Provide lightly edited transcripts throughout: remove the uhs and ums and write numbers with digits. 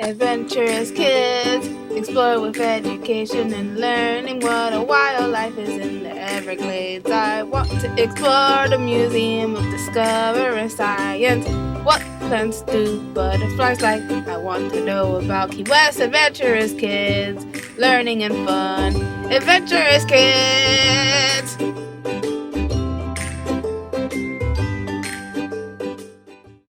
Adventurous kids explore with education and learning what a wildlife is in the Everglades. I want to explore the Museum of Discovering Science. What plants do butterflies like? I want to know about Key West. Adventurous kids, learning and fun. Adventurous kids!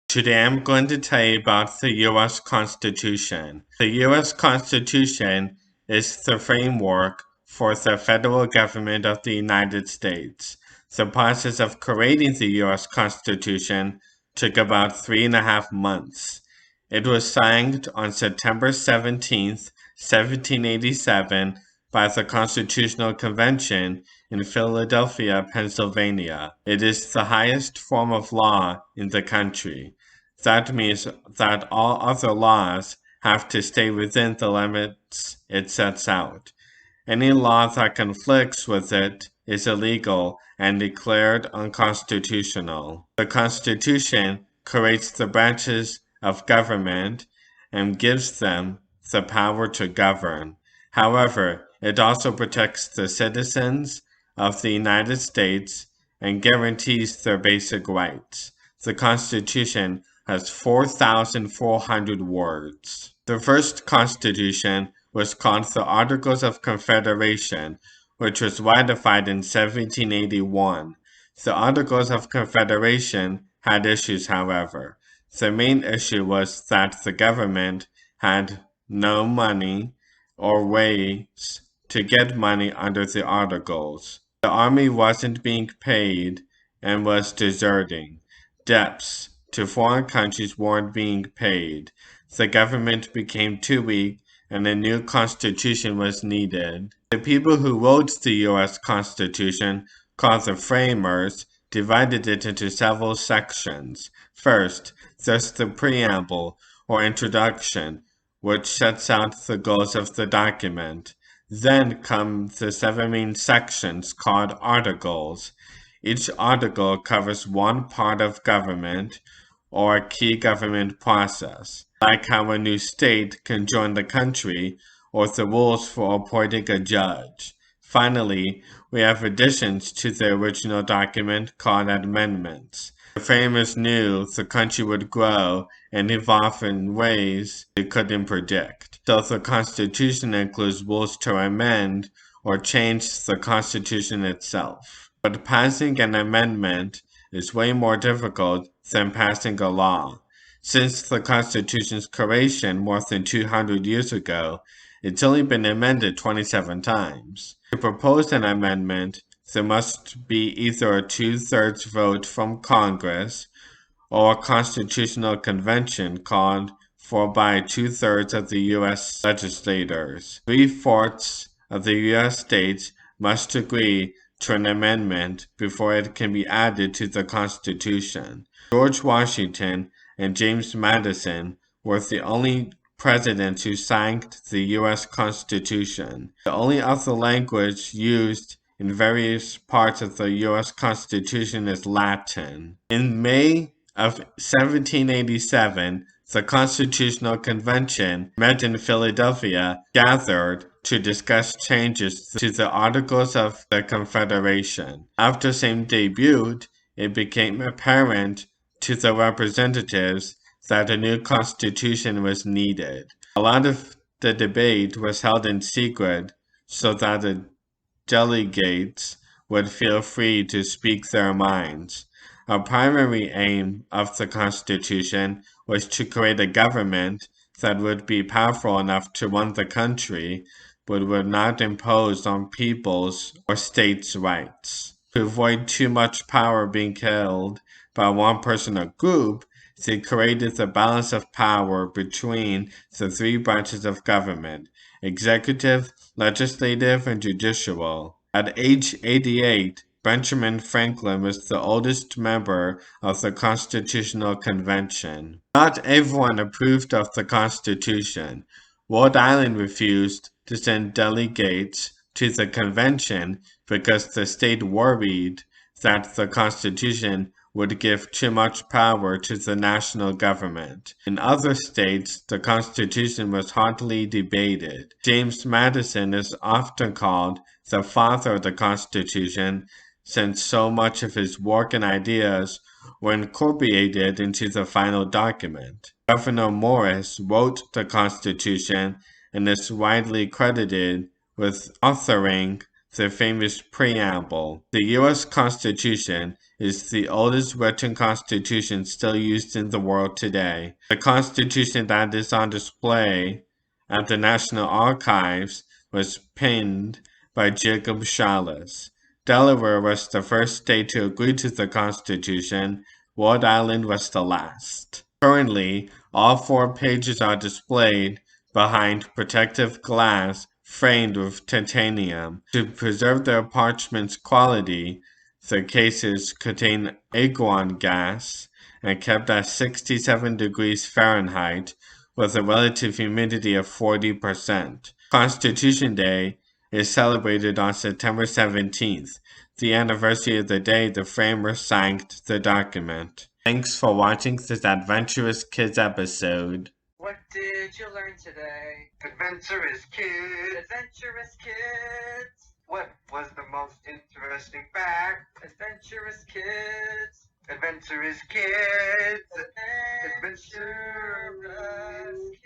Today I'm going to tell you about the U.S. Constitution. The U.S. Constitution is the framework for the federal government of the United States. The process of creating the U.S. Constitution took about 3.5 months. It was signed on September 17, 1787 by the Constitutional Convention in Philadelphia, Pennsylvania. It is the highest form of law in the country. That means that all other laws have to stay within the limits it sets out. Any law that conflicts with it is illegal and declared unconstitutional. The Constitution creates the branches of government and gives them the power to govern. However, it also protects the citizens of the United States and guarantees their basic rights. The Constitution has 4,400 words. The first Constitution was called the Articles of Confederation, which was ratified in 1781. The Articles of Confederation had issues, however. The main issue was that the government had no money or ways to get money under the Articles. The army wasn't being paid and was deserting. Debts to foreign countries weren't being paid. The government became too weak and a new constitution was needed. The people who wrote the U.S. Constitution, called the framers, divided it into several sections. First, there's the preamble, or introduction, which sets out the goals of the document. Then come the 7 main sections called articles. Each article covers one part of government or a key government process, like how a new state can join the country or the rules for appointing a judge. Finally, we have additions to the original document called amendments. The framers knew the country would grow and evolve in ways they couldn't predict. So the Constitution includes rules to amend or change the Constitution itself. But passing an amendment is way more difficult than passing a law. Since the Constitution's creation more than 200 years ago, it's only been amended 27 times. To propose an amendment, there must be either a 2/3 vote from Congress or a constitutional convention called for by 2/3 of the U.S. legislators. 3/4 of the U.S. states must agree to an amendment before it can be added to the Constitution. George Washington and James Madison were the only presidents who signed the U.S. Constitution. The only other language used in various parts of the U.S. Constitution is Latin. In May of 1787, the Constitutional Convention met in Philadelphia, gathered to discuss changes to the Articles of the Confederation. After same debut, it became apparent to the representatives that a new constitution was needed. A lot of the debate was held in secret so that the delegates would feel free to speak their minds. A primary aim of the Constitution was to create a government that would be powerful enough to run the country, but would not impose on people's or states' rights. To avoid too much power being held by one person or group, they created the balance of power between the 3 branches of government: executive, legislative, and judicial. At age 88, Benjamin Franklin was the oldest member of the Constitutional Convention. Not everyone approved of the Constitution. Rhode Island refused to send delegates to the convention because the state worried that the Constitution would give too much power to the national government. In other states, the Constitution was hotly debated. James Madison is often called the father of the Constitution, since so much of his work and ideas were incorporated into the final document. Governor Morris wrote the Constitution and is widely credited with authoring the famous preamble. The U.S. Constitution is the oldest written constitution still used in the world today. The Constitution that is on display at the National Archives was penned by Jacob Challis. Delaware was the first state to agree to the Constitution. Rhode Island was the last. Currently, all 4 pages are displayed behind protective glass framed with titanium. To preserve the parchment's quality, the cases contain argon gas and kept at 67 degrees Fahrenheit with a relative humidity of 40%. Constitution Day is celebrated on September 17th, the anniversary of the day the framers signed the document. Thanks for watching this Adventurous Kids episode. What did you learn today? Adventurous kids! Adventurous kids! What was the most interesting fact? Adventurous kids! Adventurous kids! Adventurous kids!